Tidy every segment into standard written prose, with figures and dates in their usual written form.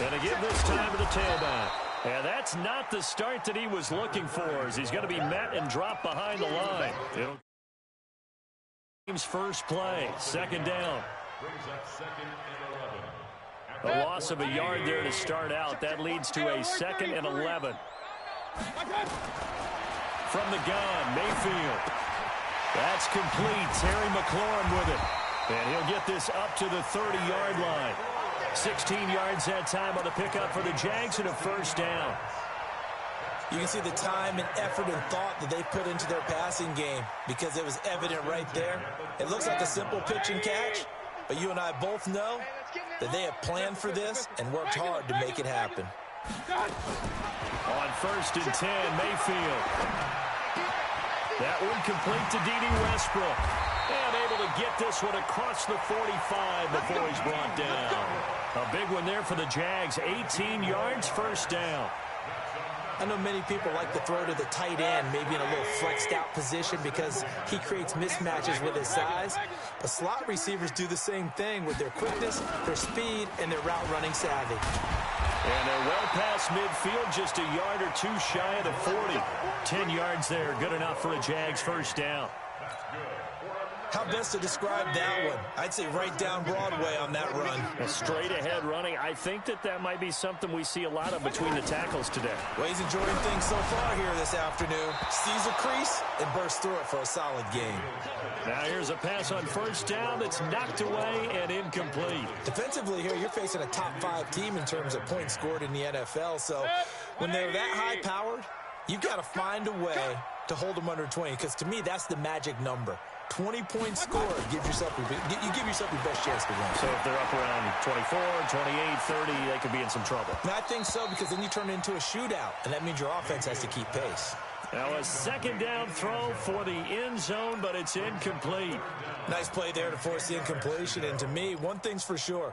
And to give this time to the tailback. And that's not the start that he was looking for, as he's going to be met and dropped behind the line. Team's first play, second down. A loss of a yard there to start out. That leads to a 2nd and 11. From the gun, Mayfield. That's complete. Terry McLaurin with it. And he'll get this up to the 30-yard line. 16 yards that time on the pickup for the Jags and a first down. You can see the time and effort and thought that they put into their passing game because it was evident right there. It looks like a simple pitch and catch, but you and I both know that they have planned for this and worked hard to make it happen. On 1st and 10, Mayfield. That one complete to D.D. Westbrook. And able to get this one across the 45 before he's brought down. A big one there for the Jags. 18 yards, first down. I know many people like to throw to the tight end, maybe in a little flexed out position because he creates mismatches with his size. But slot receivers do the same thing with their quickness, their speed, and their route running savvy. And they're well past midfield, just a yard or two shy of the 40. 10 yards there, good enough for a Jags first down. How best to describe that one? I'd say right down Broadway on that run. A straight ahead running. I think that might be something we see a lot of between the tackles today. Well, he's enjoying things so far here this afternoon. Sees a crease and bursts through it for a solid game. Now here's a pass on first down that's knocked away and incomplete. Defensively here, you're facing a top 5 team in terms of points scored in the NFL. So when they're that high-powered, you've got to find a way to hold them under 20, because to me, that's the magic number. 20 points scored, you give yourself your best chance to win. So if they're up around 24, 28, 30, they could be in some trouble. And I think so, because then you turn it into a shootout, and that means your offense has to keep pace. Now a second down throw for the end zone, but it's incomplete. Nice play there to force the incompletion, and to me, one thing's for sure.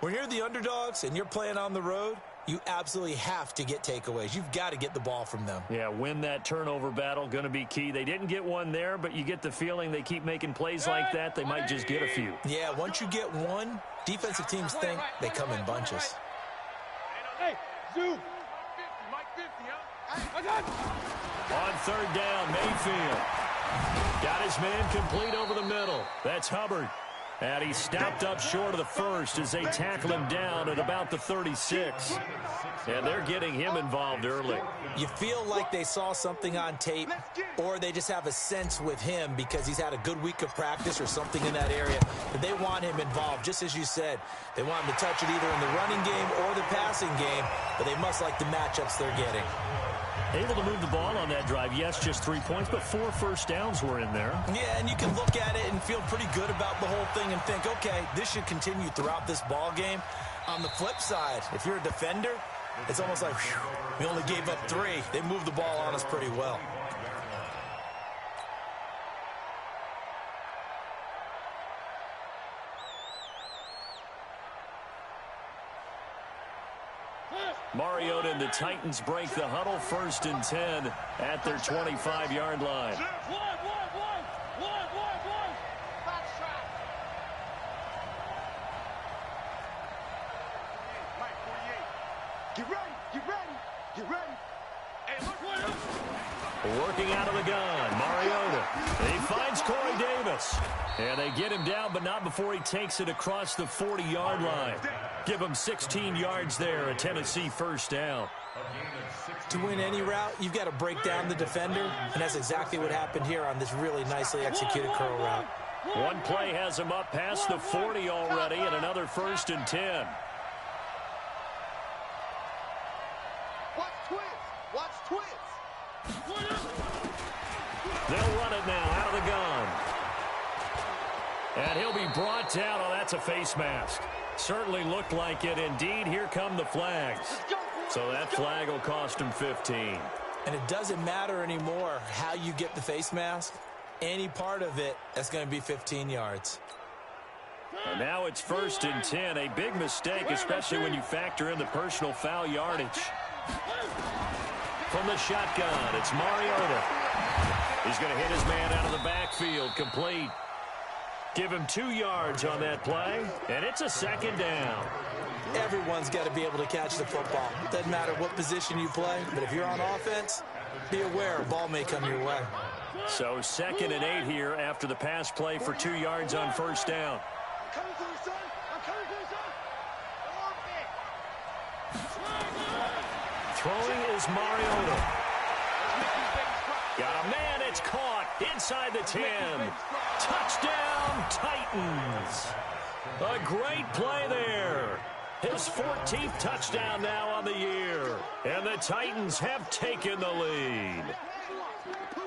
When you're the underdogs and you're playing on the road, you absolutely have to get takeaways. You've got to get the ball from them. Yeah, win that turnover battle, going to be key. They didn't get one there, but you get the feeling they keep making plays like that, they might just get a few. Yeah, once you get one, defensive teams think they come in bunches. Hey, Zoo! On third down, Mayfield. Got his man complete over the middle. That's Hubbard. And he stopped up short of the first as they tackle him down at about the 36. And they're getting him involved early. You feel like they saw something on tape, or they just have a sense with him because he's had a good week of practice or something in that area, that they want him involved. Just as you said, they want him to touch it either in the running game or the passing game, but they must like the matchups they're getting. Able to move the ball on that drive. Yes, just 3 points, but 4 first downs were in there. Yeah, and you can look at it and feel pretty good about the whole thing and think, okay, this should continue throughout this ball game. On the flip side, if you're a defender, it's almost like, whew, we only gave up 3. They moved the ball on us pretty well. Mariota and the Titans break the huddle, 1st and 10 at their 25-yard line. Working out of the gun, Mariota. He finds Corey Davis. And they get him down, but not before he takes it across the 40-yard line. Give him 16 yards there, a Tennessee first down. To win any route, you've got to break down the defender, and that's exactly what happened here on this really nicely executed curl route. One play has him up past the 40 already, and another 1st and 10. Watch twins! Watch twins! They'll run it now out of the gun. And he'll be brought down. Oh, that's a face mask. Certainly looked like it. Indeed, here come the flags. So that flag will cost him 15. And it doesn't matter anymore how you get the face mask. Any part of it, that's going to be 15 yards. And now it's 1st and 10. A big mistake, especially when you factor in the personal foul yardage. From the shotgun, it's Mariota. He's going to hit his man out of the backfield, complete. Give him 2 yards on that play, and it's a second down. Everyone's got to be able to catch the football. Doesn't matter what position you play, but if you're on offense, be aware a ball may come your way. So 2nd and 8 here after the pass play for 2 yards on first down. I'm coming to you, son. I'm coming to you, son. Throwing is Mariota. Got a man, it's caught inside the 10. Touchdown, Titans. A great play there. His 14th touchdown now on the year. And the Titans have taken the lead.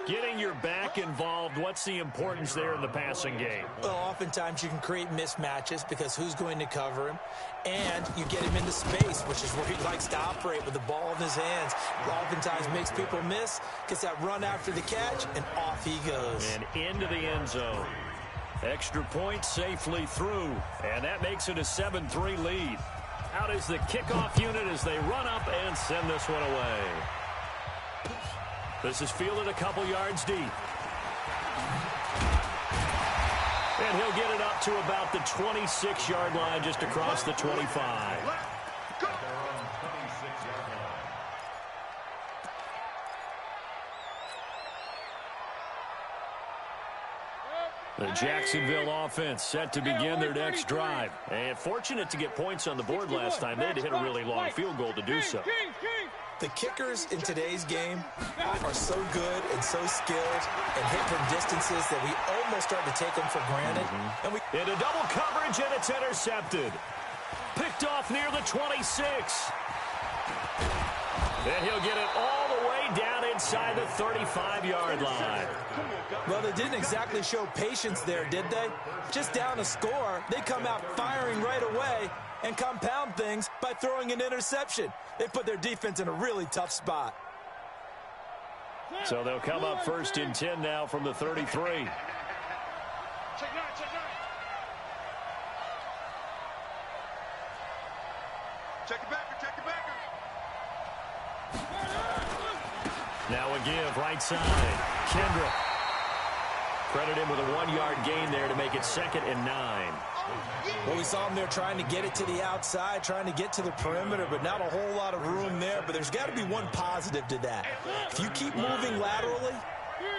Getting your back involved, what's the importance there in the passing game? Well, oftentimes you can create mismatches because who's going to cover him? And you get him into space, which is where he likes to operate with the ball in his hands. Oftentimes makes people miss, gets that run after the catch, and off he goes. And into the end zone. Extra point safely through, and that makes it a 7-3 lead. Out is the kickoff unit as they run up and send this one away. This is fielded a couple yards deep. And he'll get it up to about the 26-yard line, just across the 25. The Jacksonville offense set to begin their next drive. And fortunate to get points on the board last time. They had to hit a really long field goal to do so. The kickers in today's game are so good and so skilled and hit from distances that we almost start to take them for granted. And into double coverage, and it's intercepted. Picked off near the 26. And he'll get it all the way down inside the 35-yard line. Well, they didn't exactly show patience there, did they? Just down a score, they come out firing right away and compound things by throwing an interception. They put their defense in a really tough spot. So they'll come up 1st and 10 now from the 33. Check 9, check 9. Check it backer, check it backer. Now a give, right side. Kendrick. Credit him with a 1-yard gain there to make it 2nd and 9. Well, we saw him there trying to get it to the outside, trying to get to the perimeter, but not a whole lot of room there. But there's got to be one positive to that. If you keep moving laterally,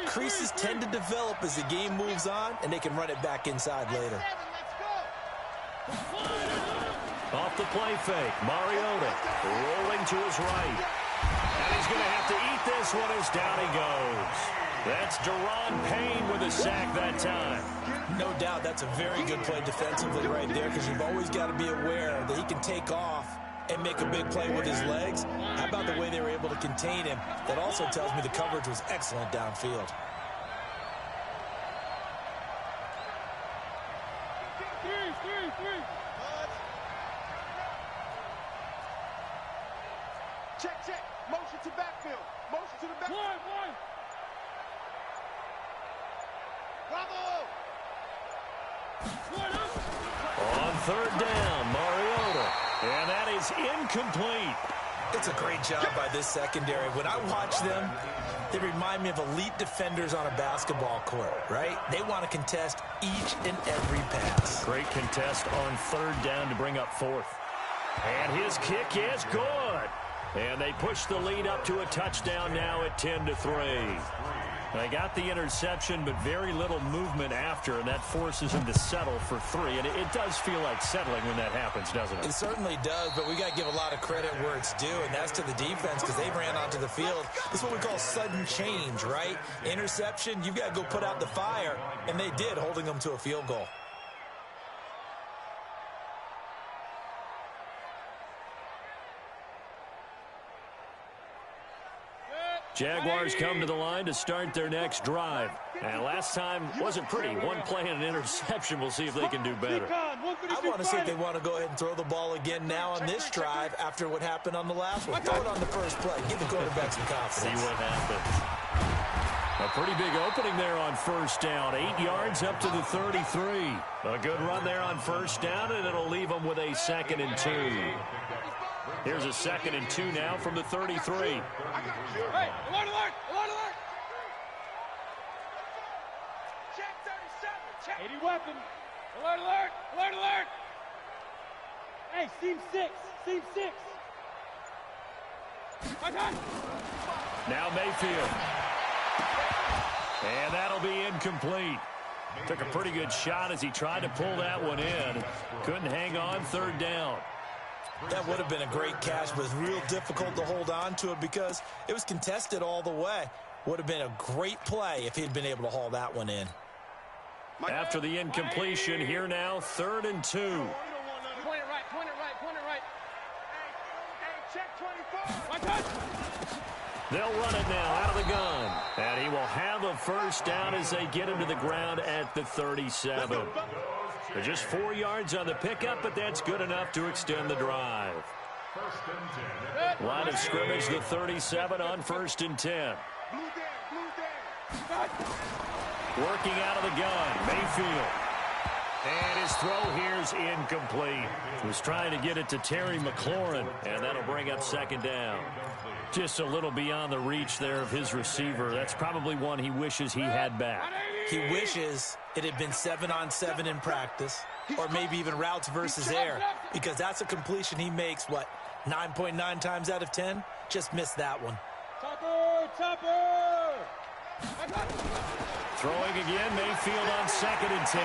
creases tend to develop as the game moves on, and they can run it back inside later. Off the play fake, Mariota rolling to his right. And he's going to have to eat this one as down he goes. That's Deron Payne with a sack that time. No doubt that's a very good play defensively right there, because you've always got to be aware that he can take off and make a big play with his legs. How about the way they were able to contain him? That also tells me the coverage was excellent downfield. Check, check. Motion to backfield. Motion to the backfield. One. Bravo! On 3rd down, Mariota. And that is incomplete. It's a great job by this secondary. When I watch them, they remind me of elite defenders on a basketball court, right? They want to contest each and every pass. Great contest on 3rd down to bring up 4th. And his kick is good. And they push the lead up to a touchdown now at 10-3. They got the interception, but very little movement after, and that forces him to settle for 3. And it does feel like settling when that happens, doesn't it? It certainly does, but we got to give a lot of credit where it's due, and that's to the defense, because they ran onto the field. This is what we call sudden change, right? Interception, you've got to go put out the fire, and they did, holding them to a field goal. Jaguars come to the line to start their next drive. And last time wasn't pretty. One play and an interception. We'll see if they can do better. I want to see if they want to go ahead and throw the ball again now on this drive after what happened on the last one. Throw it on the first play. Give the quarterback some confidence. See what happens. A pretty big opening there on 1st down. 8 yards up to the 33. A good run there on 1st down, and it'll leave them with a 2nd and 2. Here's a 2nd and 2 now from the 33. Hey, alert, alert, alert, alert. Check 37, check. 80 weapon. Alert, alert! Alert, alert! Hey, seam 6. Seam 6. Now Mayfield. And that'll be incomplete. Took a pretty good shot as he tried to pull that one in. Couldn't hang on, third down. That would have been a great catch, but it's real difficult to hold on to it because it was contested all the way. Would have been a great play if he'd been able to haul that one in. After the incompletion, here now, 3rd and 2. Point it right, point it right, point it right. Hey, check 24. They'll run it now out of the gun. And he will have a first down as they get him to the ground at the 37. They're just 4 yards on the pickup, but that's good enough to extend the drive. Line of scrimmage, the 37 on 1st and 10. Working out of the gun, Mayfield. And his throw here's incomplete. He was trying to get it to Terry McLaurin, and that'll bring up 2nd down. Just a little beyond the reach there of his receiver. That's probably one he wishes he had back. He wishes it had been 7-on-7 in practice, or maybe even routes versus air, because that's a completion he makes, 9.9 times out of 10? Just missed that one. Topper! Throwing again, Mayfield on 2nd and 10.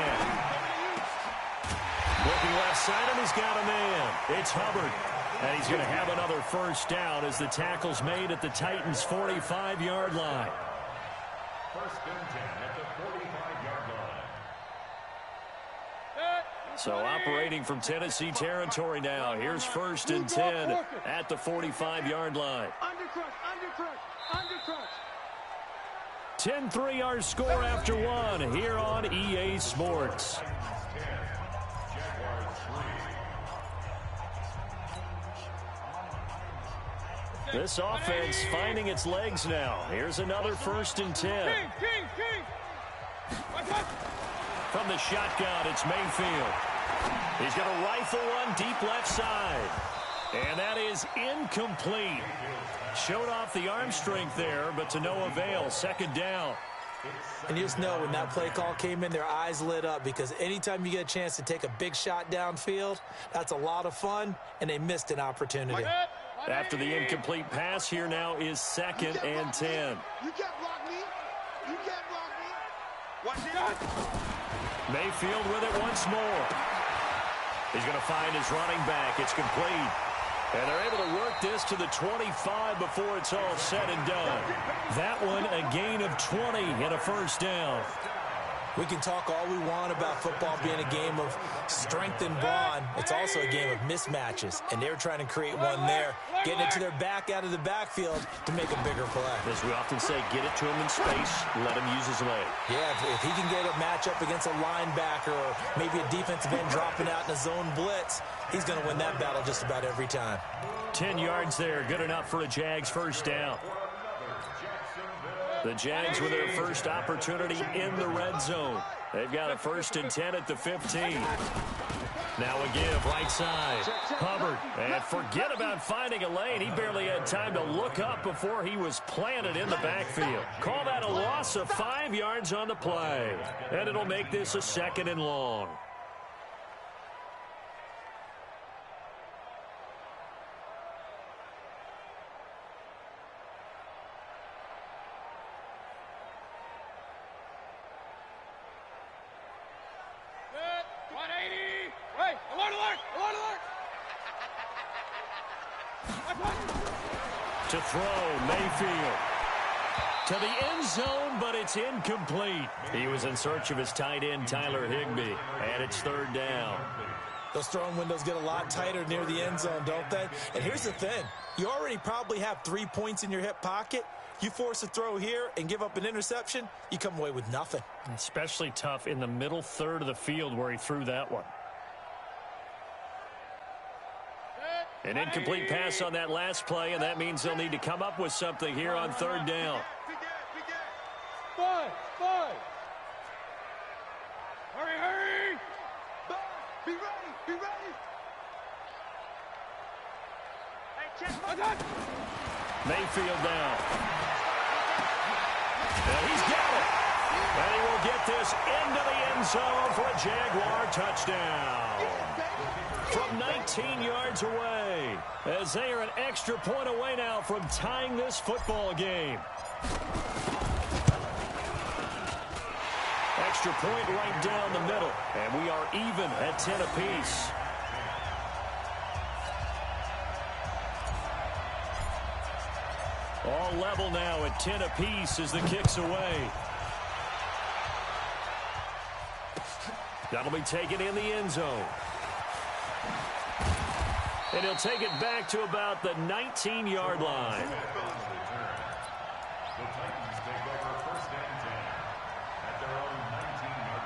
Looking left side, and he's got a man. It's Hubbard. And he's going to have another first down as the tackle's made at the Titans' 45-yard line. 1st and 10 at the 45-yard line. So operating from Tennessee territory now. Here's 1st and 10 at the 45-yard line. Undercrunch, undercrunch, undercrunch. 10-3 our score after one here on EA Sports. This offense finding its legs now. Here's another 1st and 10. From the shotgun, it's Mayfield. He's going to rifle one deep left side. And that is incomplete. Showed off the arm strength there, but to no avail. 2nd down. And you just know when that play call came in, their eyes lit up, because anytime you get a chance to take a big shot downfield, that's a lot of fun, and they missed an opportunity. After the incomplete pass, here now is 2nd and 10. You can't block me. You can't block me. Watch it. Mayfield with it once more. He's going to find his running back. It's complete. And they're able to work this to the 25 before it's all said and done. That one a gain of 20 and a first down. We can talk all we want about football being a game of strength and brawn. It's also a game of mismatches, and they're trying to create one there, getting it to their back out of the backfield to make a bigger play. As we often say, get it to him in space, let him use his leg. Yeah, if he can get a matchup against a linebacker or maybe a defensive end dropping out in a zone blitz, he's going to win that battle just about every time. 10 yards there, good enough for a Jags first down. The Jags with their first opportunity in the red zone. They've got a 1st and 10 at the 15. Now a give, right side. Hubbard, and forget about finding a lane. He barely had time to look up before he was planted in the backfield. Call that a loss of 5 yards on the play. And it'll make this a 2nd and long. To throw, Mayfield. To the end zone, but it's incomplete. He was in search of his tight end, Tyler Higbee, and it's 3rd down. Those throwing windows get a lot tighter near the end zone, don't they? And here's the thing. You already probably have 3 points in your hip pocket. You force a throw here and give up an interception, you come away with nothing. Especially tough in the middle third of the field where he threw that one. An incomplete pass on that last play, and that means they'll need to come up with something here on 3rd down. Five. Hurry. Be ready. Hey, check. Mayfield down. And he's got it. And he will get this into the end zone for a Jaguar touchdown. From 19 yards away, as they are an extra point away now from tying this football game. Extra point right down the middle, and we are even at 10 apiece. All level now at 10 apiece as the kick's away. That'll be taken in the end zone. And he'll take it back to about the 19-yard line. The Titans take over first and 10 at their own 19-yard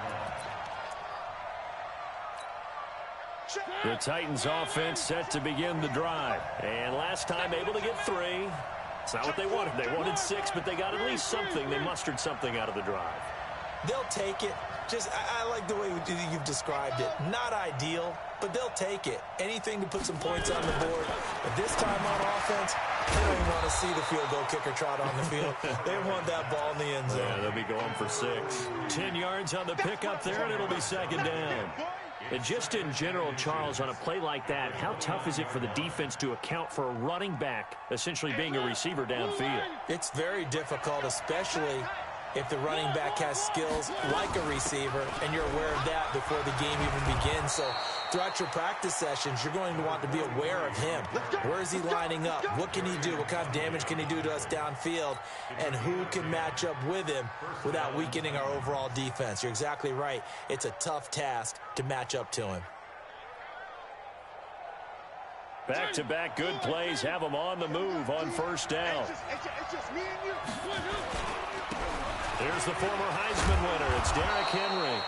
line. The Titans offense set to begin the drive. And last time able to get 3. It's not what they wanted. They wanted 6, but they got at least something. They mustered something out of the drive. They'll take it. I like the way you've described it. Not ideal, but they'll take it. Anything to put some points on the board. But this time on offense, they don't even want to see the field goal kicker trot on the field. They want that ball in the end zone. Yeah, they'll be going for 6. 10 yards on the pickup there, and it'll be second down. And just in general, Charles, on a play like that, how tough is it for the defense to account for a running back essentially being a receiver downfield? It's very difficult, especially if the running back has skills like a receiver, and you're aware of that before the game even begins. So throughout your practice sessions, you're going to want to be aware of him. Where is he lining up? What can he do? What kind of damage can he do to us downfield? And who can match up with him without weakening our overall defense? You're exactly right. It's a tough task to match up to him. Back-to-back good plays have them on the move on first down. It's just me and you. Here's the former Heisman winner. It's Derrick Henry.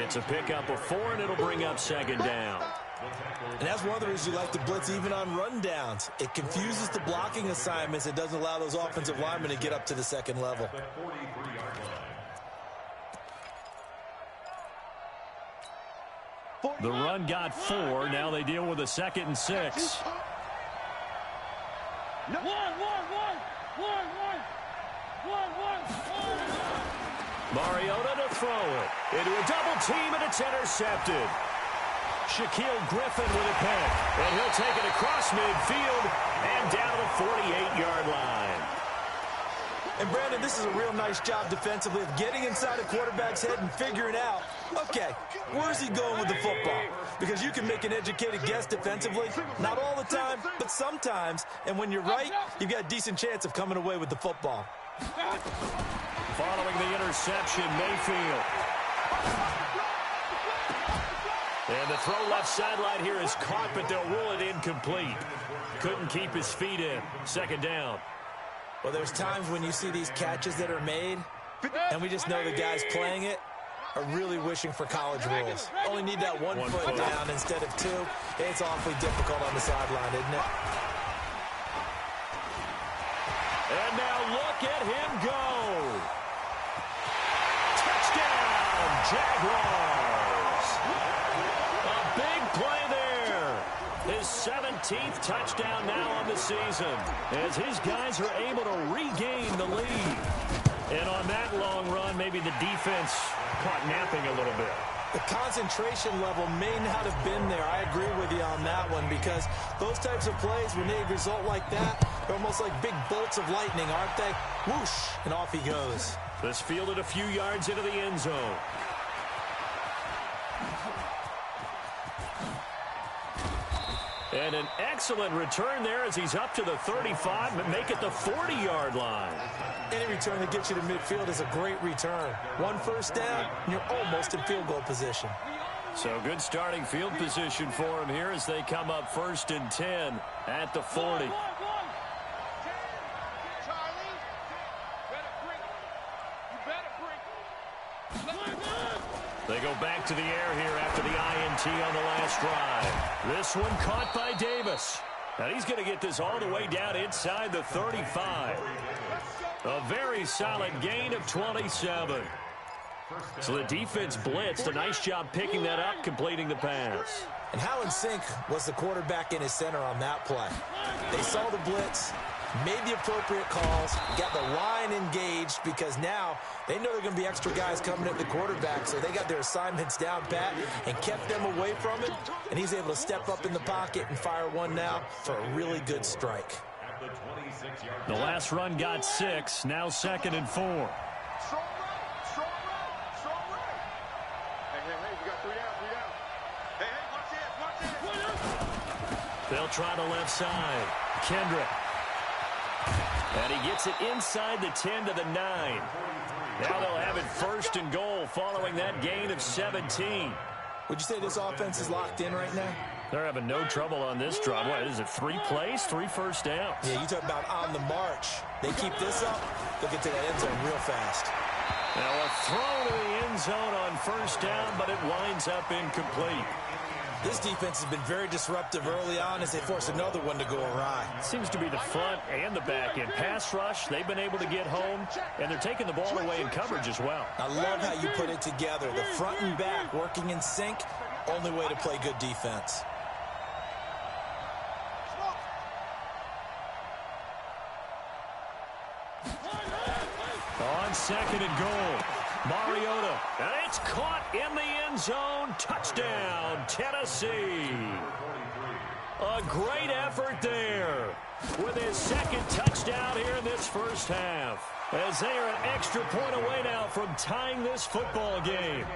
It's a pickup of 4, and it'll bring up second down. And that's one of the reasons you like to blitz even on rundowns. It confuses the blocking assignments. It doesn't allow those offensive linemen to get up to the second level. The run got 4. Now they deal with a 2nd and 6. Mariota to throw it into a double team, and it's intercepted. Shaquille Griffin with a pick, and he'll take it across midfield and down to the 48-yard line. And Brandon, this is a real nice job defensively of getting inside a quarterback's head and figuring out, okay, where's he going with the football? Because you can make an educated guess defensively, not all the time, but sometimes. And when you're right, you've got a decent chance of coming away with the football. Following the interception, Mayfield. And the throw left sideline here is caught, but they'll rule it incomplete. Couldn't keep his feet in. Second down. Well, there's times when you see these catches that are made, and we just know the guys playing it are really wishing for college rules. Only need that one foot down instead of 2. It's awfully difficult on the sideline, isn't it? And now look at him go. Touchdown, Jaguars. A big play there. His 17th touchdown now on the season, as his guys are able to regain the lead. And on that long run, maybe the defense caught napping a little bit. The concentration level may not have been there. I agree with you on that one, because those types of plays, when they result like that, they're almost like big bolts of lightning, aren't they? Whoosh, and off he goes. This fielded a few yards into the end zone. And an excellent return there as he's up to the 35, but make it the 40-yard line. Any return that gets you to midfield is a great return. One first down, and you're almost in field goal position. So good starting field position for him here as they come up 1st and 10 at the 40. They go back to the air here after the INT on the last drive. This one caught by Davis. Now he's going to get this all the way down inside the 35. A very solid gain of 27. So the defense blitzed. A nice job picking that up, completing the pass. And how in sync was the quarterback and his center on that play? They saw the blitz, Made the appropriate calls, got the line engaged because now they know there are going to be extra guys coming at the quarterback, so they got their assignments down pat and kept them away from it, and he's able to step up in the pocket and fire one now for a really good strike. The last run got 6, now 2nd and 4. Hey, we got 3 down, 3 down. Hey, watch this. They'll try the left side. Kendrick. And he gets it inside the 10 to the 9. Now they'll have it 1st and goal following that gain of 17. Would you say this offense is locked in right now? They're having no trouble on this drive. What is it, 3 plays, 3 first downs? Yeah, you talk about on the march. They keep this up, they'll get to that end zone real fast. Now a throw to the end zone on 1st down, but it winds up incomplete. This defense has been very disruptive early on as they force another one to go awry. Seems to be the front and the back end. Pass rush, they've been able to get home, and they're taking the ball away in coverage as well. I love how you put it together. The front and back working in sync, only way to play good defense. On 2nd and goal, Mariota, and it's caught in the end zone. Touchdown, Tennessee. A great effort there with his 2nd touchdown here in this first half, as they are an extra point away now from tying this football game.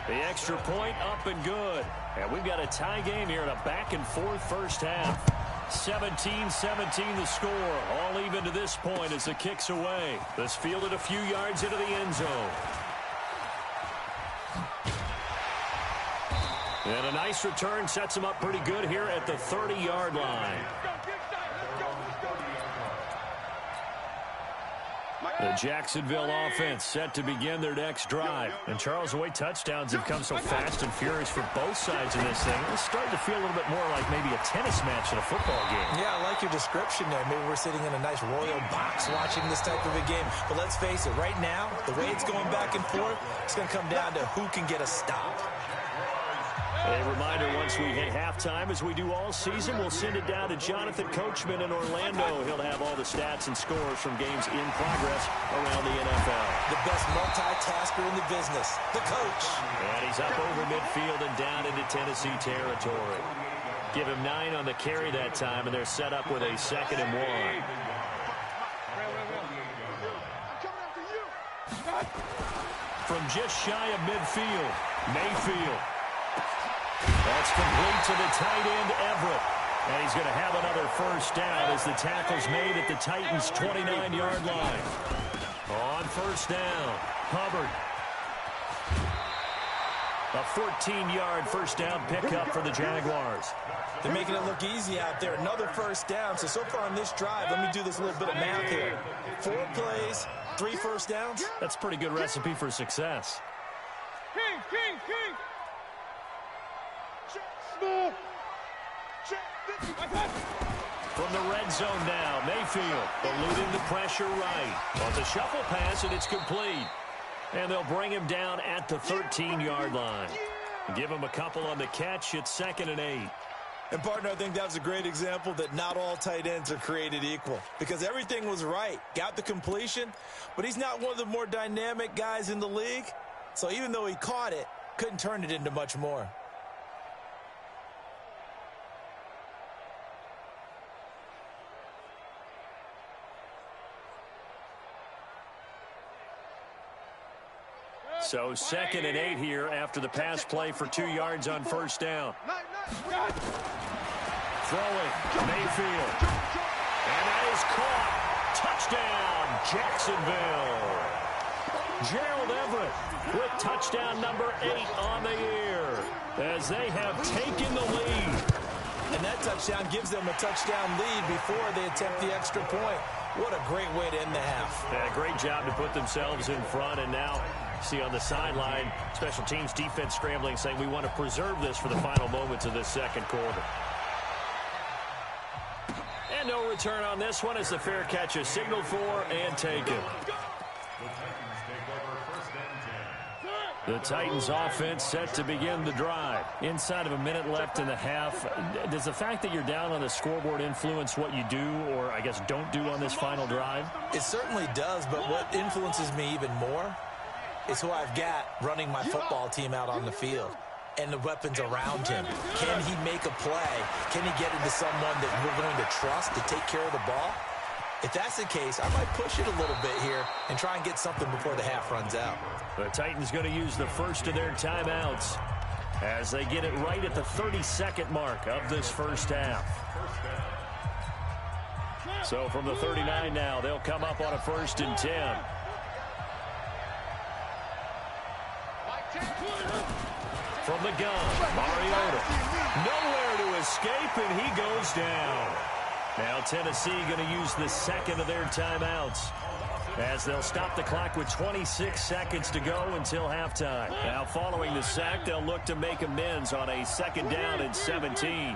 The extra point up and good, and we've got a tie game here in a back-and-forth first half. 17-17 the score, all even to this point as the kick's away. This fielded a few yards into the end zone. And a nice return sets him up pretty good here at the 30-yard line. The Jacksonville offense set to begin their next drive. And Charles, the way touchdowns have come so fast and furious for both sides in this thing, it's starting to feel a little bit more like maybe a tennis match in a football game. Yeah, I like your description there. Maybe we're sitting in a nice royal box watching this type of a game. But let's face it, right now, the way it's going back and forth, it's going to come down to who can get a stop. A reminder, once we hit halftime, as we do all season, we'll send it down to Jonathan Coachman in Orlando. He'll have all the stats and scores from games in progress around the NFL. The best multitasker in the business, the coach. And he's up over midfield and down into Tennessee territory. Give him 9 on the carry that time, and they're set up with a 2nd and 1. From just shy of midfield, Mayfield. That's complete to the tight end, Everett. And he's going to have another first down as the tackle's made at the Titans' 29-yard line. On 1st down, Hubbard. A 14-yard first down pickup for the Jaguars. They're making it look easy out there. Another first down. So far on this drive, let me do this little bit of math here. 4 plays, 3 first downs. That's a pretty good recipe for success. King. From the red zone now, Mayfield eluding the pressure right. On the shuffle pass, and it's complete. And they'll bring him down at the 13-yard line. Give him a couple on the catch. It's 2nd and 8. And, partner, I think that was a great example that not all tight ends are created equal. Because everything was right. Got the completion, but he's not one of the more dynamic guys in the league. So even though he caught it, couldn't turn it into much more. So 2nd and 8 here after the pass play for 2 yards on 1st down. Throwing, Mayfield. And that is caught. Touchdown, Jacksonville. Gerald Everett with touchdown number 8 on the year as they have taken the lead. And that touchdown gives them a touchdown lead before they attempt the extra point. What a great way to end the half. Yeah, great job to put themselves in front, and now see on the sideline, special teams defense scrambling, saying we want to preserve this for the final moments of this 2nd quarter. And no return on this one as the fair catch is signaled for and taken. The Titans offense set to begin the drive. Inside of a minute left in the half. Does the fact that you're down on the scoreboard influence what you do, or I guess don't do on this final drive? It certainly does, but what influences me even more is who I've got running my football team out on the field and the weapons around him. Can he make a play? Can he get into someone that we're going to trust to take care of the ball? If that's the case, I might push it a little bit here and try and get something before the half runs out. The Titans going to use the first of their timeouts as they get it right at the 32nd mark of this first half. So from the 39 now, they'll come up on a 1st and 10. From the gun, Mariota. Nowhere to escape, and he goes down. Now Tennessee going to use the second of their timeouts as they'll stop the clock with 26 seconds to go until halftime. Now following the sack, they'll look to make amends on a 2nd down and 17.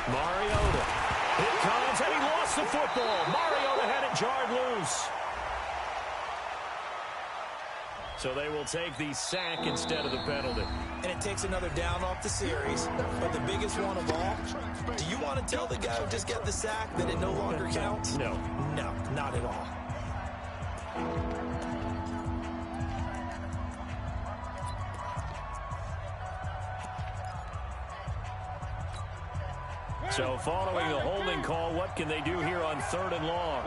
Mariota. It comes, and he lost the football. Mariota had it jarred loose. So they will take the sack instead of the penalty. And it takes another down off the series. But the biggest one of all, do you want to tell the guy who just got the sack that it no longer counts? No. No, not at all. So following the holding call, what can they do here on 3rd and long?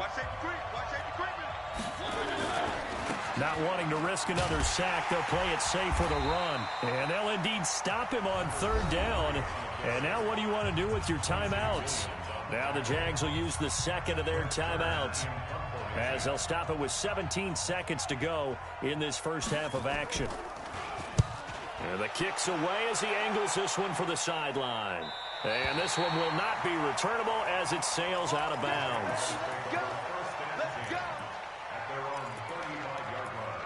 Not wanting to risk another sack, they'll play it safe with a run. And they'll indeed stop him on 3rd down. And now what do you want to do with your timeouts? Now the Jags will use the second of their timeouts as they'll stop it with 17 seconds to go in this first half of action. And the kick's away as he angles this one for the sideline. And this one will not be returnable as it sails out of bounds. Let's go. At their own 35-yard line.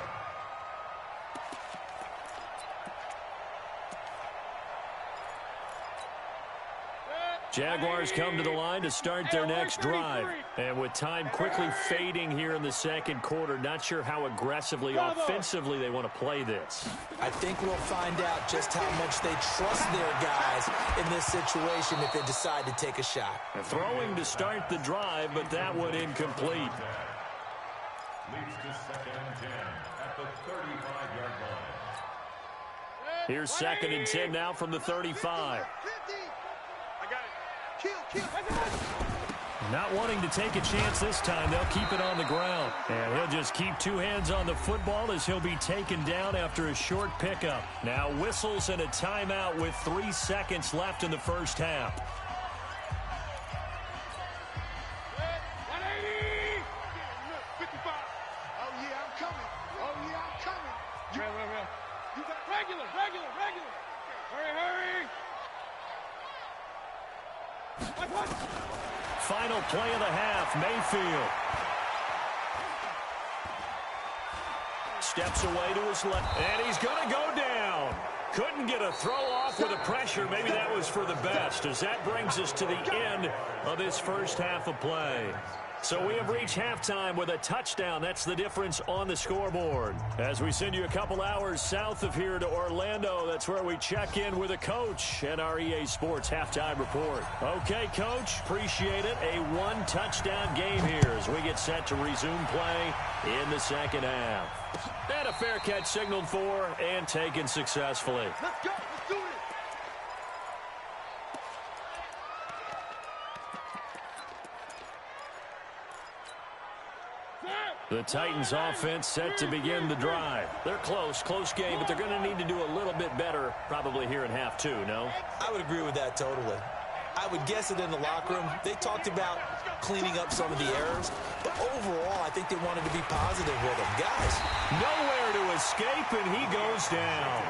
Jaguars come to the line to start their next drive. And with time quickly fading here in the second quarter, not sure how aggressively, offensively they want to play this. I think we'll find out just how much they trust their guys in this situation if they decide to take a shot. Throwing to start the drive, but that one incomplete. Leads to 2nd and 10 at the 35-yard line. Here's 2nd and 10 now from the 35. Not wanting to take a chance this time, they'll keep it on the ground. And he'll just keep 2 hands on the football as he'll be taken down after a short pickup. Now whistles and a timeout with 3 seconds left in the first half. 180! 55. Oh, yeah, I'm coming. Oh, yeah, I'm coming. You got regular. Hurry. What? Final play of the half, Mayfield. Steps away to his left, and he's going to go down. Couldn't get a throw off with the pressure. Maybe that was for the best, as that brings us to the end of this first half of play. So we have reached halftime with a touchdown. That's the difference on the scoreboard. As we send you a couple hours south of here to Orlando, that's where we check in with a coach and our EA Sports halftime report. Okay, Coach, appreciate it. A 1-touchdown game here as we get set to resume play in the second half. And a fair catch signaled for and taken successfully. Let's go. Let's do it. The Titans offense set to begin the drive. They're close game, but they're going to need to do a little bit better probably here in half 2, no? I would agree with that totally. I would guess it in the locker room. They talked about cleaning up some of the errors, but overall, I think they wanted to be positive with them. Guys. Nowhere to escape, and he goes down.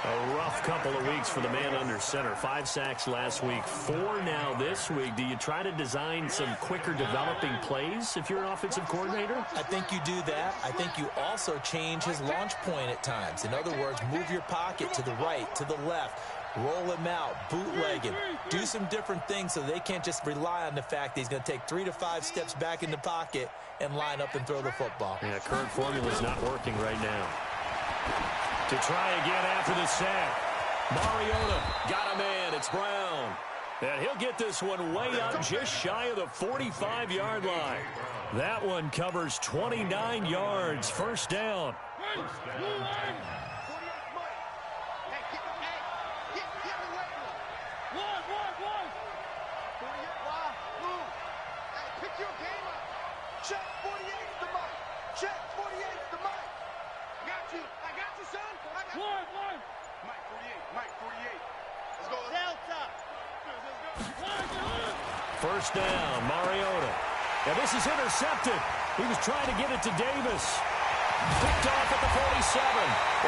A rough couple of weeks for the man under center. 5 sacks last week, 4 now this week. Do you try to design some quicker developing plays if you're an offensive coordinator? I think you do that. I think you also change his launch point at times. In other words, move your pocket to the right, to the left, roll him out, bootleg him, do some different things so they can't just rely on the fact that he's going to take 3 to 5 steps back in the pocket and line up and throw the football. Yeah, current formula's not working right now. To try again after the sack. Mariota got a man. It's Brown. And he'll get this one way up just shy of the 45-yard line. That one covers 29 yards. First down. Check 48's the mic. Check 48's the mic. I got you, son. One. Mike 48. Mike 48. Let's go. Delta. First down, Mariota. Now this is intercepted. He was trying to get it to Davis. Picked off at the 47.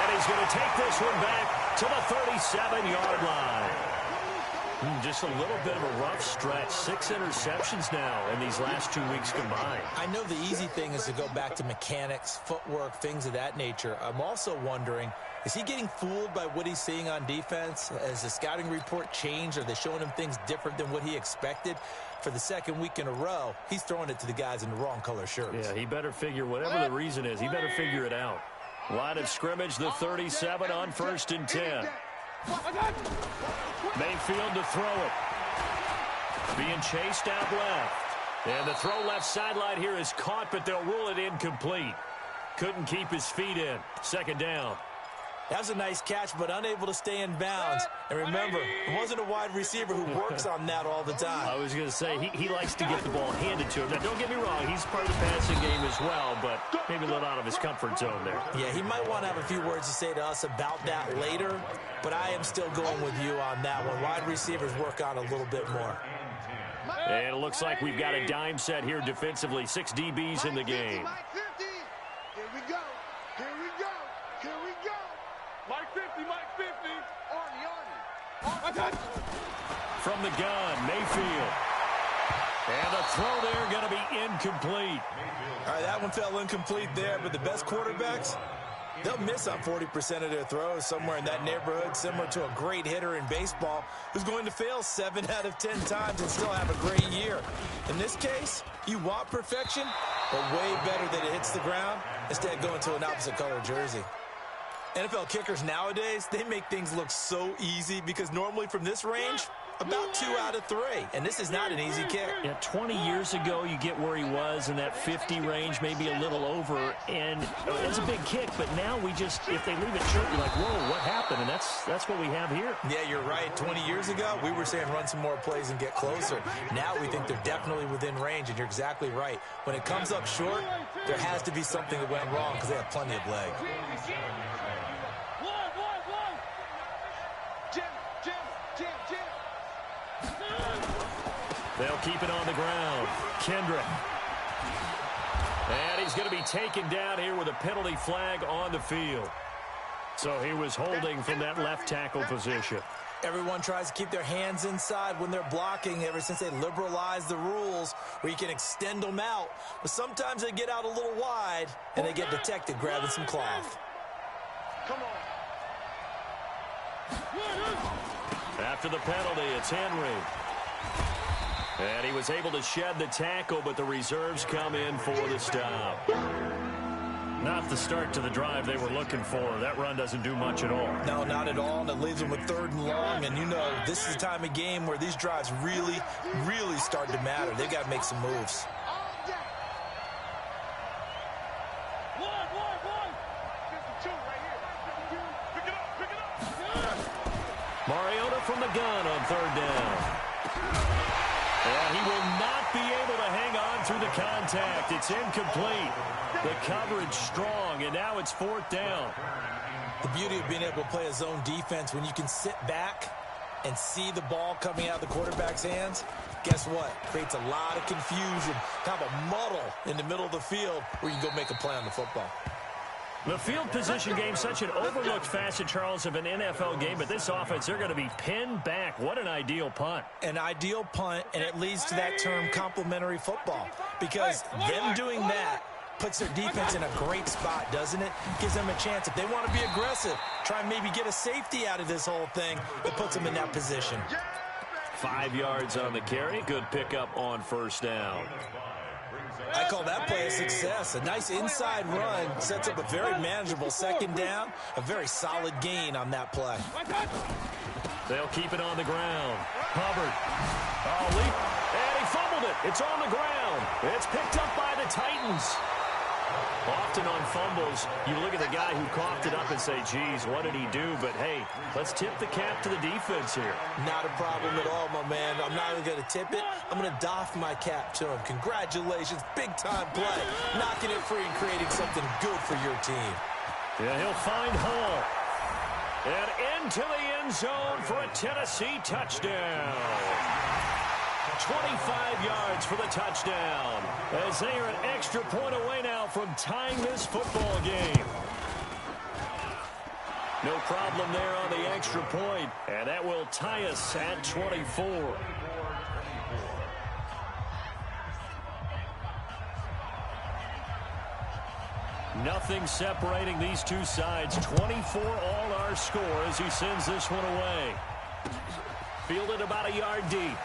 And he's going to take this one back to the 37-yard line. Just a little bit of a rough stretch. 6 interceptions now in these last 2 weeks combined. I know the easy thing is to go back to mechanics, footwork, things of that nature. I'm also wondering, is he getting fooled by what he's seeing on defense? Has the scouting report changed? Are they showing him things different than what he expected? For the second week in a row, he's throwing it to the guys in the wrong color shirts. Yeah, he better figure, whatever the reason is, he better figure it out. Line of scrimmage, the 37 on 1st and 10. Mayfield to throw it. Being chased out left. And the throw left sideline here is caught, but they'll rule it incomplete. Couldn't keep his feet in. Second down. That was a nice catch, but unable to stay in bounds. And remember, it wasn't a wide receiver who works on that all the time. I was going to say, he likes to get the ball handed to him. Now, don't get me wrong, he's part of the passing game as well, but maybe a little out of his comfort zone there. Yeah, he might want to have a few words to say to us about that later, but I am still going with you on that one. Wide receivers work on a little bit more. And it looks like we've got a dime set here defensively. 6 DBs in the game. Here we go. Here we go. Here we go. Mike 50. Arnie. From the gun, Mayfield. And the throw there going to be incomplete. All right, that one fell incomplete there, but the best quarterbacks, they'll miss on 40% of their throws, somewhere in that neighborhood, similar to a great hitter in baseball who's going to fail 7 out of 10 times and still have a great year. In this case, you want perfection, but way better that it hits the ground instead of going to an opposite color jersey. NFL kickers nowadays, they make things look so easy because normally from this range, about 2 out of 3, and this is not an easy kick. Yeah, 20 years ago, you get where he was in that 50 range, maybe a little over, and it's a big kick, but now we just, if they leave it short, you're like, whoa, what happened? And that's what we have here. Yeah, you're right. 20 years ago, we were saying run some more plays and get closer. Now we think they're definitely within range, and you're exactly right. When it comes up short, there has to be something that went wrong because they have plenty of leg. They'll keep it on the ground. Kendrick. And he's going to be taken down here with a penalty flag on the field. So he was holding from that left tackle position. Everyone tries to keep their hands inside when they're blocking ever since they liberalized the rules where you can extend them out. But sometimes they get out a little wide and they get detected grabbing some cloth. Come on. After the penalty, it's Henry. And he was able to shed the tackle, but the reserves come in for the stop. Not the start to the drive they were looking for. That run doesn't do much at all. No, not at all, and it leaves them with 3rd and long. And you know, this is the time of game where these drives really, really start to matter. They've got to make some moves. Mariota from the gun on 3rd down. And he will not be able to hang on through the contact. It's incomplete. The coverage strong, and now it's 4th down. The beauty of being able to play a zone defense when you can sit back and see the ball coming out of the quarterback's hands, guess what? Creates a lot of confusion, kind of a muddle in the middle of the field where you can go make a play on the football. The field position game, such an overlooked facet, Charles, of an NFL game, but this offense, they're going to be pinned back. What an ideal punt. An ideal punt, and it leads to that term complementary football, because them doing that puts their defense in a great spot, doesn't it? Gives them a chance. If they want to be aggressive, try and maybe get a safety out of this whole thing, it puts them in that position. 5 yards on the carry. Good pickup on first down. I call that play a success. A nice inside run sets up a very manageable second down. A very solid gain on that play. They'll keep it on the ground. Hubbard. Oh, leap. And he fumbled it. It's on the ground. It's picked up by the Titans. Often on fumbles, you look at the guy who coughed it up and say, geez, what did he do? But, hey, let's tip the cap to the defense here. Not a problem at all, my man. I'm not even going to tip it. I'm going to doff my cap to him. Congratulations. Big-time play. Knocking it free and creating something good for your team. Yeah, he'll find Hall. And into the end zone for a Tennessee touchdown. 25 yards for the touchdown, as they are an extra point away now from tying this football game. No problem there on the extra point, and that will tie us at 24. Nothing separating these two sides. 24 all our score as he sends this one away. Fielded about a yard deep.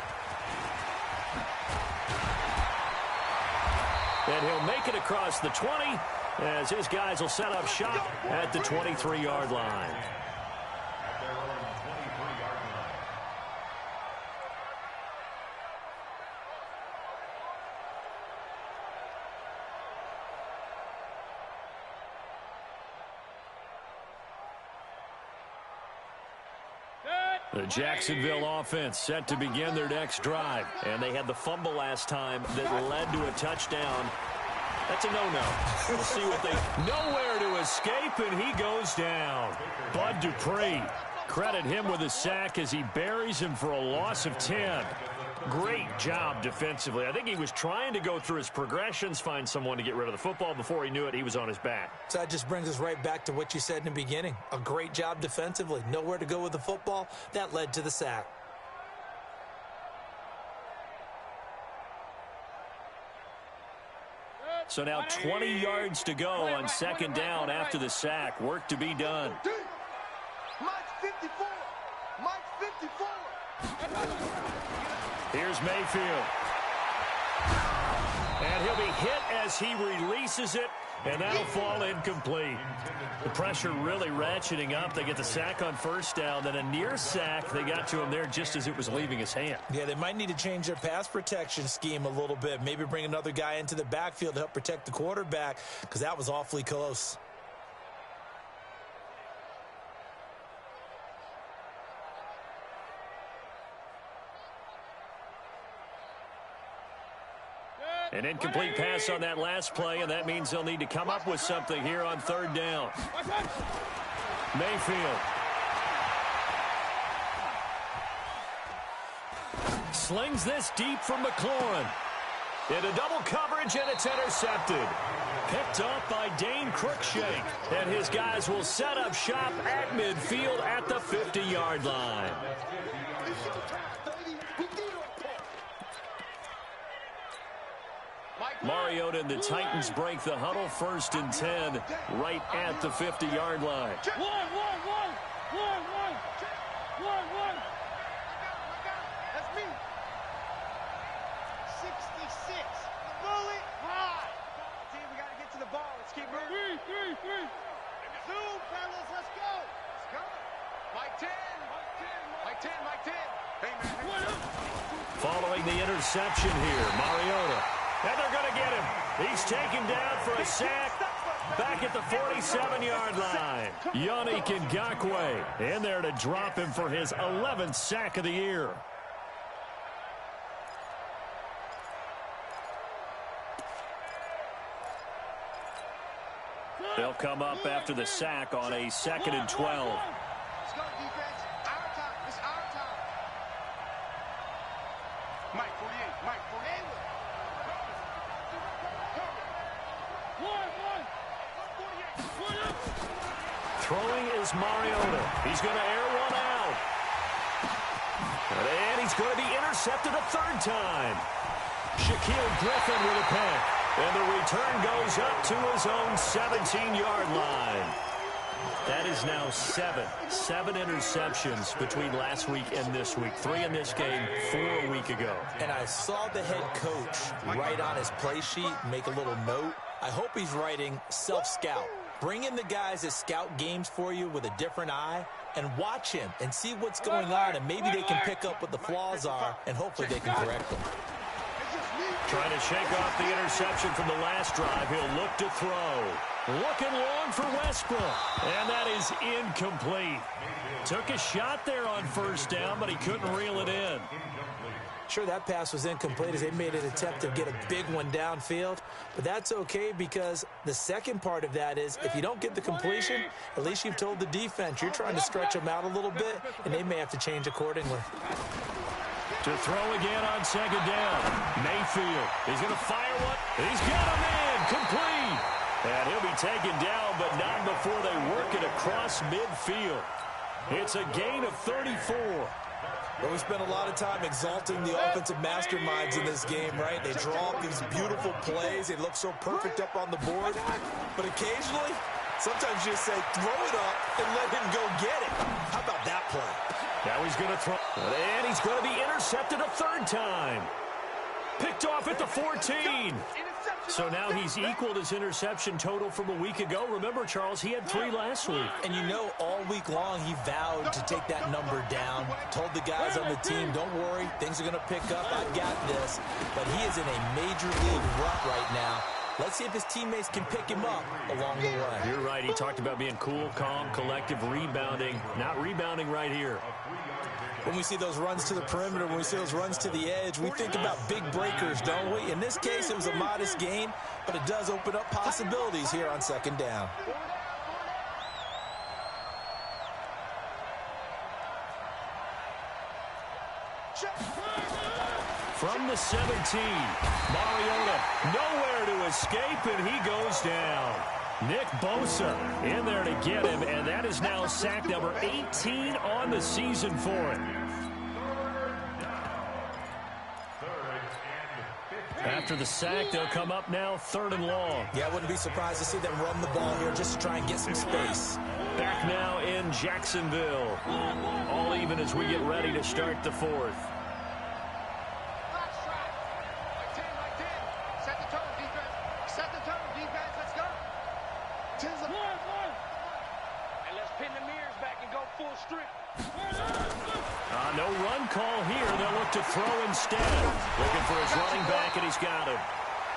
And he'll make it across the 20 as his guys will set up shop at the 23-yard line. The Jacksonville offense set to begin their next drive. And they had the fumble last time that led to a touchdown. That's a no-no. We'll see what they... Nowhere to escape, and he goes down. Bud Dupree. Credit him with a sack as he buries him for a loss of 10. Great job defensively. I think he was trying to go through his progressions, find someone to get rid of the football. Before he knew it, he was on his back. So that just brings us right back to what you said in the beginning. A great job defensively. Nowhere to go with the football. That led to the sack. So now 20 yards to go on second down after the sack. Work to be done. Mike 54. Mike 54. Here's Mayfield. And he'll be hit as he releases it, and that'll fall incomplete. The pressure really ratcheting up. They get the sack on first down, then a near sack. They got to him there just as it was leaving his hand. Yeah, they might need to change their pass protection scheme a little bit. Maybe bring another guy into the backfield to help protect the quarterback, because that was awfully close. An incomplete pass on that last play, and that means they'll need to come up with something here on third down. Mayfield. Slings this deep from McLaurin. Into double coverage, and it's intercepted. Picked up by Dane Cruikshank, and his guys will set up shop at midfield at the 50-yard line. Mariota and the Titans break the huddle, 1st and 10, right at the 50-yard line. One. That's me. 66. Bullet high. Team, we got to get to the ball. Let's keep moving. 3. Zoom, fellas. Let's go. Mike 10. Mike 10. Hey, man. Following the interception here, Mariota. And they're going to get him. He's taken down for a sack back at the 47-yard line. Yannick Ngakoue in there to drop him for his 11th sack of the year. They'll come up after the sack on a 2nd and 12. Let's go, defense. Our time. It's our time. Mike 48. Throwing is Mariota. He's going to air one out. And he's going to be intercepted a third time. Shaquille Griffin with a pick. And the return goes up to his own 17-yard line. That is now seven interceptions between last week and this week. 3 in this game, 4 a week ago. And I saw the head coach write on his play sheet, make a little note. I hope he's writing self-scout. Bring in the guys that scout games for you with a different eye and watch him and see what's going on, and maybe they can pick up what the flaws are, and hopefully they can correct them. Trying to shake off the interception from the last drive. He'll look to throw. Looking long for Westbrook. And that is incomplete. Took a shot there on first down, but he couldn't reel it in. Sure, that pass was incomplete as they made an attempt to get a big one downfield. But that's okay, because the second part of that is if you don't get the completion, at least you've told the defense you're trying to stretch them out a little bit, and they may have to change accordingly. To throw again on second down. Mayfield. He's going to fire one. He's got a man. Complete. And he'll be taken down, but not before they work it across midfield. It's a gain of 34. Well, we spent a lot of time exalting the offensive masterminds in this game, right? They draw up these beautiful plays. They look so perfect up on the board. But occasionally, sometimes you just say, throw it up and let him go get it. How about that play? Now he's going to throw. And he's going to be intercepted a third time. Picked off at the 14. So now he's equaled his interception total from a week ago. Remember, Charles, he had 3 last week. And you know, all week long he vowed to take that number down. Told the guys on the team, don't worry, things are going to pick up. I've got this. But he is in a major league rut right now. Let's see if his teammates can pick him up along the way. You're right. He talked about being cool, calm, collective, rebounding. Not rebounding right here. When we see those runs to the perimeter, when we see those runs to the edge, we think about big breakers, don't we? In this case, it was a modest gain, but it does open up possibilities here on second down. From the 17, Mariota nowhere to escape, and he goes down. Nick Bosa in there to get him, and that is now sack number 18 on the season for him. After the sack, they'll come up now 3rd and long. Yeah, I wouldn't be surprised to see them run the ball here just to try and get some space. Back now in Jacksonville. All even as we get ready to start the 4th. No run call here. They'll look to throw instead. Looking for his running back, and he's got him.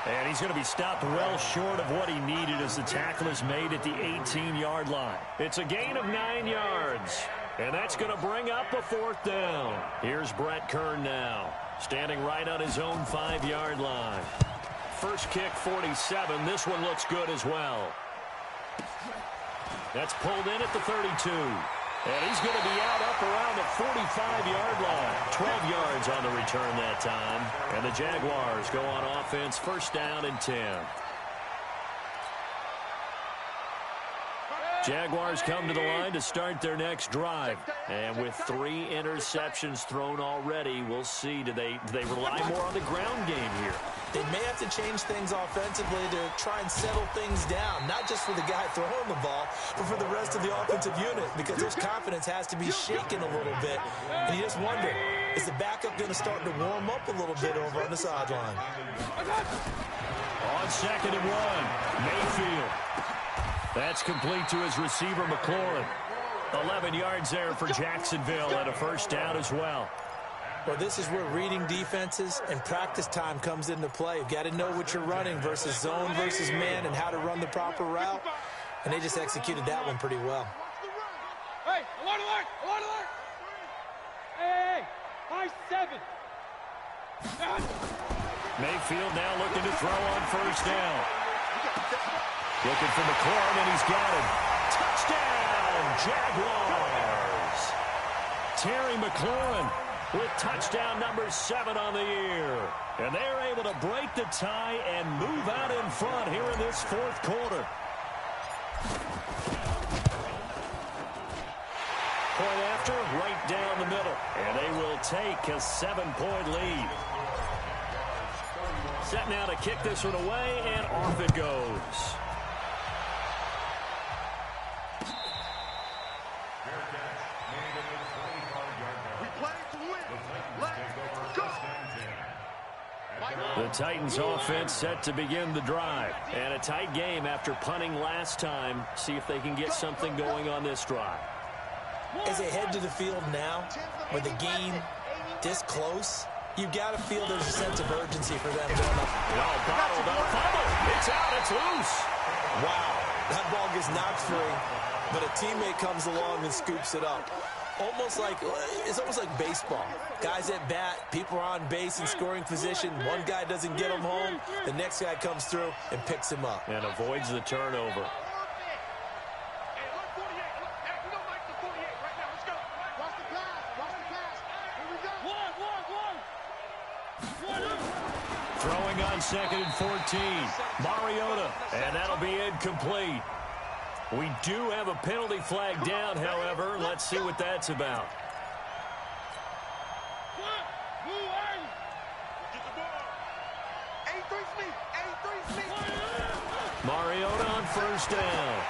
And he's going to be stopped well short of what he needed as the tackle is made at the 18-yard line. It's a gain of 9 yards. And that's going to bring up a 4th down. Here's Brett Kern now, standing right on his own 5-yard line. First kick, 47. This one looks good as well. That's pulled in at the 32. And he's going to be out up around the 45-yard line. 12 yards on the return that time. And the Jaguars go on offense, 1st down and 10. Jaguars come to the line to start their next drive. And with 3 interceptions thrown already, we'll see. Do they rely more on the ground game here? They may have to change things offensively to try and settle things down, not just for the guy throwing the ball, but for the rest of the offensive unit, because their confidence has to be shaken a little bit. And you just wonder, is the backup going to start to warm up a little bit over on the sideline? On 2nd and 1, Mayfield. That's complete to his receiver, McLaurin. 11 yards there for Jacksonville, and a 1st down as well. Well, this is where reading defenses and practice time comes into play. You've got to know what you're running versus zone versus man and how to run the proper route. And they just executed that one pretty well. Hey, alert, alert, alert, alert. Hey, high 7. Mayfield now looking to throw on 1st down. Looking for McLaurin, and he's got him. Touchdown, Jaguars. Terry McLaurin with touchdown number 7 on the year. And they're able to break the tie and move out in front here in this 4th quarter. going after? Right down the middle. And they will take a 7-point lead. Set now to kick this one away, and off it goes. We play to win. Let's go. The Titans offense set to begin the drive. And a tight game after punting last time. See if they can get something going on this drive. As they head to the field now, with the game this close, you've got to feel there's a sense of urgency for them going up. Oh, bottled up. Fumble. It's out. It's loose. Wow, that ball gets knocked free, but a teammate comes along and scoops it up. It's almost like baseball. Guys at bat, people are on base in scoring position. One guy doesn't get him home. The next guy comes through and picks him up. And avoids the turnover. Throwing on 2nd and 14. Mariota, and that'll be incomplete. We do have a penalty flag down, however. Let's see what that's about. Mariota on first down.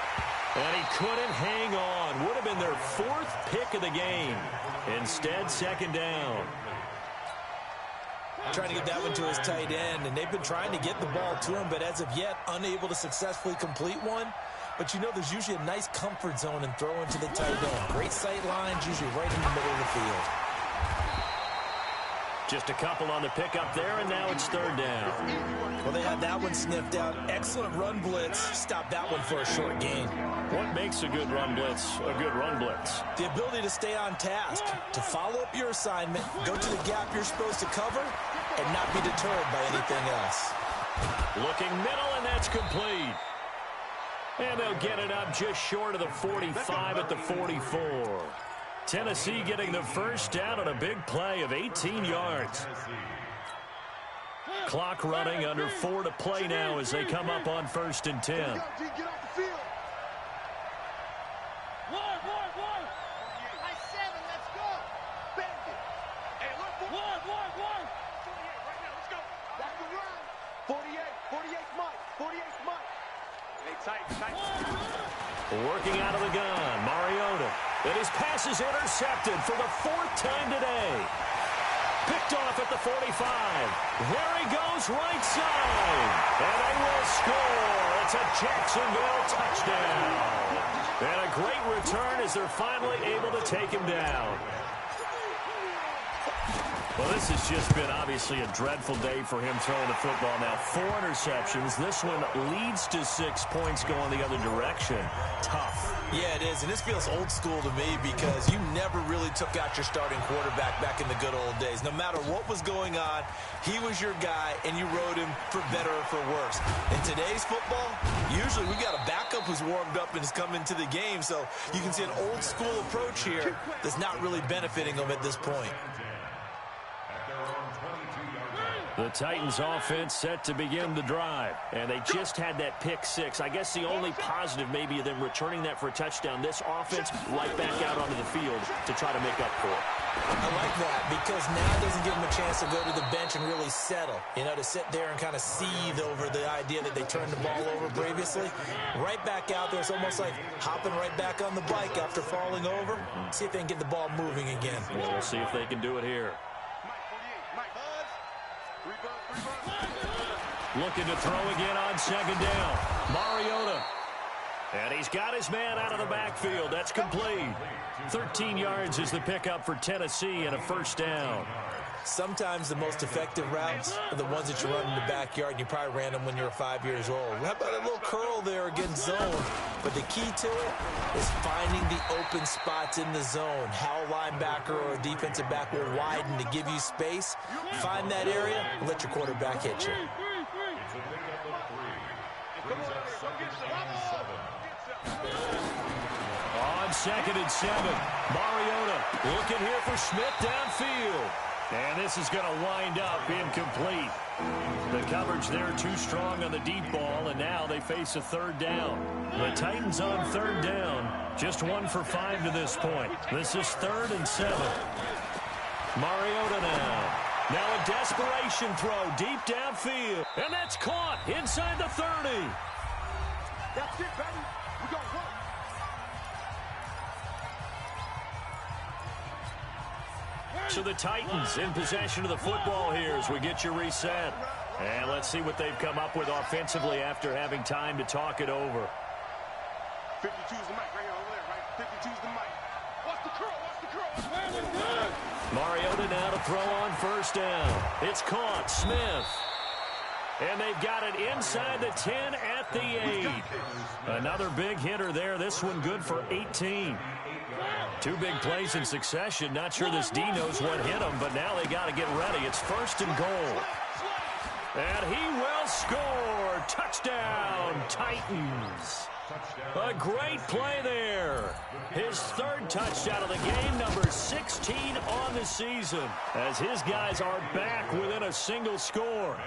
And he couldn't hang on. Would have been their 4th pick of the game. Instead, 2nd down. Trying to get that one to his tight end, and they've been trying to get the ball to him, but as of yet, unable to successfully complete one. But you know there's usually a nice comfort zone in throwing to the tight end. Great sight lines, usually right in the middle of the field. Just a couple on the pickup there, and now it's 3rd down. Well, they had that one sniffed out. Excellent run blitz. Stop that one for a short gain. What makes a good run blitz a good run blitz? The ability to stay on task, to follow up your assignment, go to the gap you're supposed to cover, and not be deterred by anything else. Looking middle, and that's complete. And they'll get it up just short of the 45 at the 44. Tennessee getting the first down on a big play of 18 yards. Clock running, under 4 to play now as they come up on 1st and 10. Working out of the gun, Mariota. And his pass is intercepted for the 4th time today. Picked off at the 45. There he goes, right side. And they will score. It's a Jacksonville touchdown. And a great return as they're finally able to take him down. Well, this has just been obviously a dreadful day for him throwing the football. Now, 4 interceptions. This one leads to 6 points going the other direction. Tough. Yeah, it is, and this feels old school to me because you never really took out your starting quarterback back in the good old days. No matter what was going on, he was your guy, and you rode him for better or for worse. In today's football, usually we got a backup who's warmed up and has come into the game, so you can see an old school approach here that's not really benefiting them at this point. The Titans offense set to begin the drive, and they just had that pick 6. I guess the only positive maybe of them returning that for a touchdown. This offense right back out onto the field to try to make up for it. I like that because now it doesn't give them a chance to go to the bench and really settle, to sit there and kind of seethe over the idea that they turned the ball over previously. Right back out there, it's almost like hopping right back on the bike after falling over. See if they can get the ball moving again. Well, we'll see if they can do it here. Looking to throw again on 2nd down. Mariota. And he's got his man out of the backfield. That's complete. 13 yards is the pickup for Tennessee and a 1st down. Sometimes the most effective routes are the ones that you run in the backyard, and you probably ran them when you were 5 years old. How about a little curl there against zone? But the key to it is finding the open spots in the zone. How a linebacker or a defensive back will widen to give you space. Find that area and let your quarterback hit you. On 2nd and 7, Mariota looking here for Smith downfield. And this is going to wind up incomplete. The coverage there too strong on the deep ball, and now they face a third down. The Titans on third down, just 1 for 5 to this point. This is 3rd and 7. Mariota now. Now a desperation throw deep downfield, and that's caught inside the 30. That's it, baby. We got one. So the Titans in possession of the football here as we get you reset. And let's see what they've come up with offensively after having time to talk it over. 52's the mic right here over there, right? 52's the mic. Watch the curl, watch the curl. Mariota now to throw on first down. It's caught. Smith. And they've got it inside the 10 at the 8. Another big hitter there. This one good for 18. 2 big plays in succession. Not sure this D knows what hit him, but now they got to get ready. It's 1st and goal. And he will score. Touchdown, Titans. A great play there. His 3rd touchdown of the game, number 16 on the season, as his guys are back within a single score.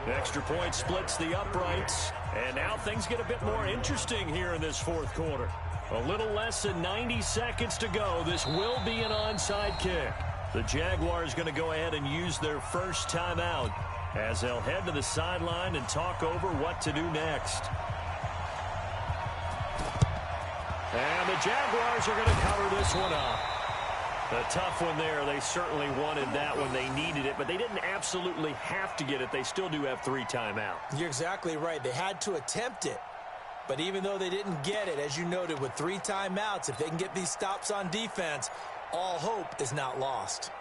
Extra point splits the uprights, and now things get a bit more interesting here in this 4th quarter. A little less than 90 seconds to go. This will be an onside kick. The Jaguars going to go ahead and use their first timeout as they'll head to the sideline and talk over what to do next. And the Jaguars are going to cover this one up. A tough one there. They certainly wanted that when they needed it, but they didn't absolutely have to get it. They still do have 3 timeouts. You're exactly right. They had to attempt it. But even though they didn't get it, as you noted, with 3 timeouts, if they can get these stops on defense, all hope is not lost.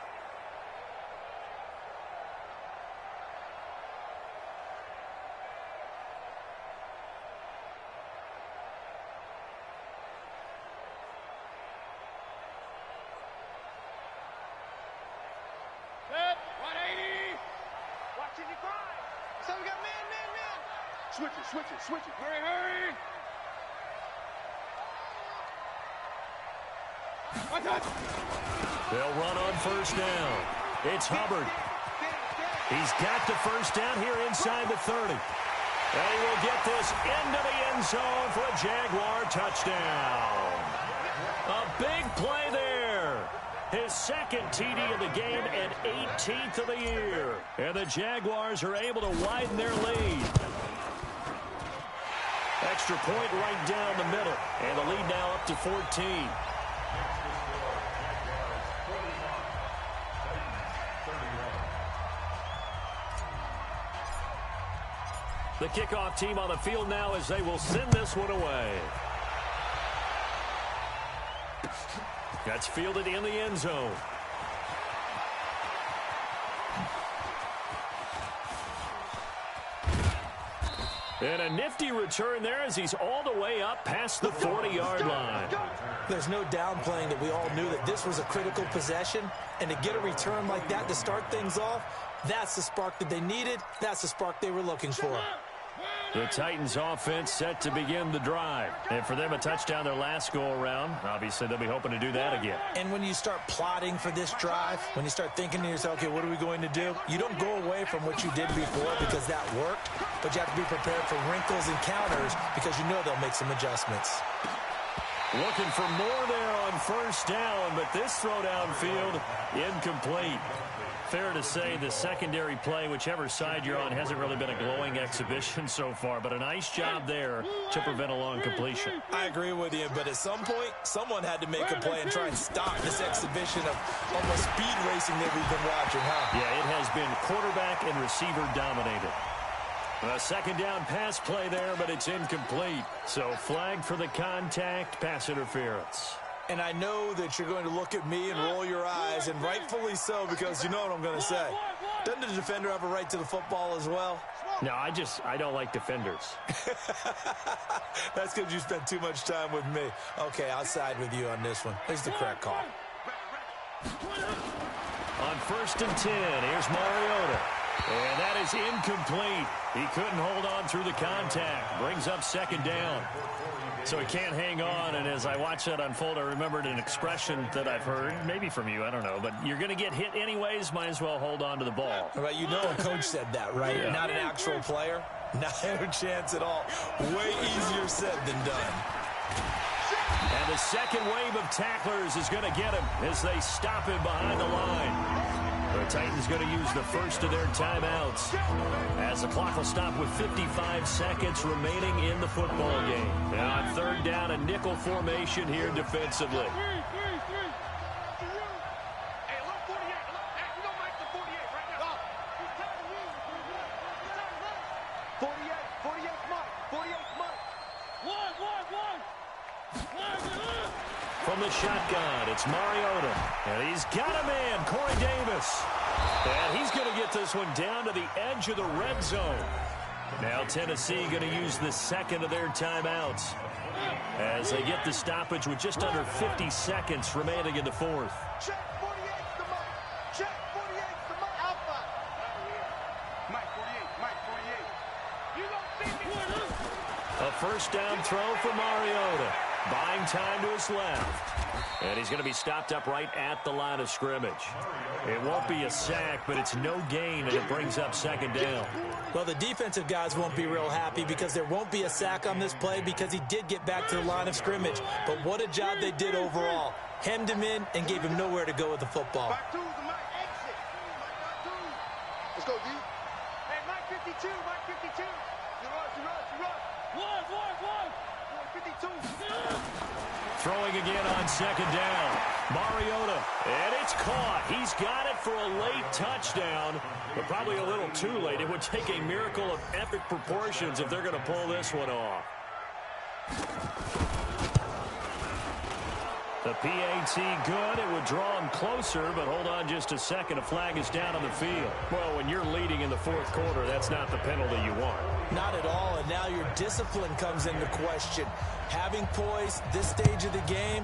Switch it. Hurry. They'll run on first down. It's Hubbard. He's got the first down here inside the 30. And he will get this into the end zone for a Jaguar touchdown. A big play there. His 2nd TD of the game and 18th of the year. And the Jaguars are able to widen their lead. Extra point right down the middle. And the lead now up to 14. The kickoff team on the field now as they will send this one away. That's fielded in the end zone. And a nifty return there as he's all the way up past the 40-yard line. There's no downplaying that we all knew that this was a critical possession, and to get a return like that to start things off, that's the spark that they needed. That's the spark they were looking for. The Titans offense set to begin the drive. And for them, a touchdown their last go-around. Obviously, they'll be hoping to do that again. And when you start plotting for this drive, when you start thinking to yourself, okay, what are we going to do? You don't go away from what you did before because that worked, but you have to be prepared for wrinkles and counters because you know they'll make some adjustments. Looking for more there on first down, but this throw downfield, incomplete. Fair to say the secondary play, whichever side you're on, hasn't really been a glowing exhibition so far, but a nice job there to prevent a long completion. I agree with you, but at some point, someone had to make a play and try and stop this exhibition of almost speed racing that we've been watching, huh? Yeah, it has been quarterback and receiver dominated. A second down pass play there, but it's incomplete. So flag for the contact, pass interference. And I know that you're going to look at me and roll your eyes, and rightfully so, because you know what I'm going to say. Doesn't the defender have a right to the football as well? No, I don't like defenders. That's because you spent too much time with me. Okay, I'll side with you on this one. Here's the correct call. On 1st and 10, here's Mariota. And that is incomplete. He couldn't hold on through the contact. Brings up second down. So he can't hang on, and as I watched that unfold, I remembered an expression that I've heard, maybe from you, I don't know, but you're going to get hit anyways, might as well hold on to the ball. Well, you know a coach said that, right? Yeah. Not an actual player. Not a chance at all. Way easier said than done. And the second wave of tacklers is going to get him as they stop him behind the line. The Titans going to use the first of their timeouts as the clock will stop with 55 seconds remaining in the football game. Now on third down, a nickel formation here defensively. From the shotgun, it's Mariota. And he's got a man, Corey Davis. And he's going to get this one down to the edge of the red zone. Now Tennessee going to use the second of their timeouts as they get the stoppage with just under 50 seconds remaining in the fourth. Check 48's the mic. Check 48's the mic. Alpha. Mike 48. Mike 48. You don't see me. A first down throw for Mariota. Buying time to his left. And he's going to be stopped up right at the line of scrimmage. It won't be a sack, but it's no gain, and it brings up second down. Well, the defensive guys won't be real happy because there won't be a sack on this play because he did get back to the line of scrimmage. But what a job they did overall. Hemmed him in and gave him nowhere to go with the football. Back two's the mic. Exit. Let's go, D. Hey, Mike 52. Mike 52. You rush. One. 52. Throwing again on second down. Mariota, and it's caught. He's got it for a late touchdown, but probably a little too late. It would take a miracle of epic proportions if they're going to pull this one off. The PAT good. It would draw him closer, but hold on just a second. A flag is down on the field. Well, when you're leading in the fourth quarter, that's not the penalty you want. Not at all, and now your discipline comes into question. Having poise this stage of the game,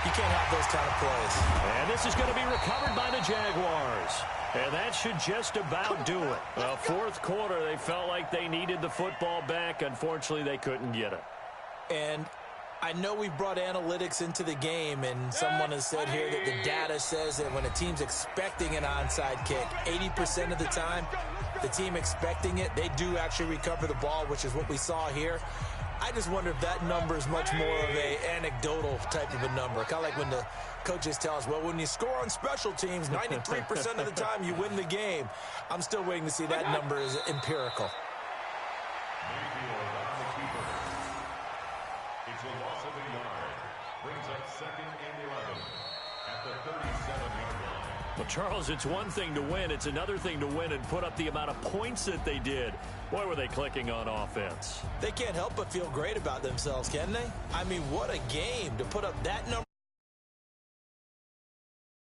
you can't have those kind of plays. And this is going to be recovered by the Jaguars. And that should just about do it. Well, fourth quarter, they felt like they needed the football back. Unfortunately, they couldn't get it. And I know we brought analytics into the game, and someone has said here that the data says that when a team's expecting an onside kick, 80% of the time, the team expecting it, they do actually recover the ball, which is what we saw here. I just wonder if that number is much more of a anecdotal type of a number. Kind of like when the coaches tell us, well, when you score on special teams, 93% of the time you win the game. I'm still waiting to see that number is empirical. It's a loss of a yard. Brings up second and 11 at the 37-yard line. Well, Charles, it's one thing to win. It's another thing to win and put up the amount of points that they did. Boy, were they clicking on offense. They can't help but feel great about themselves, can they? I mean, what a game to put up that number.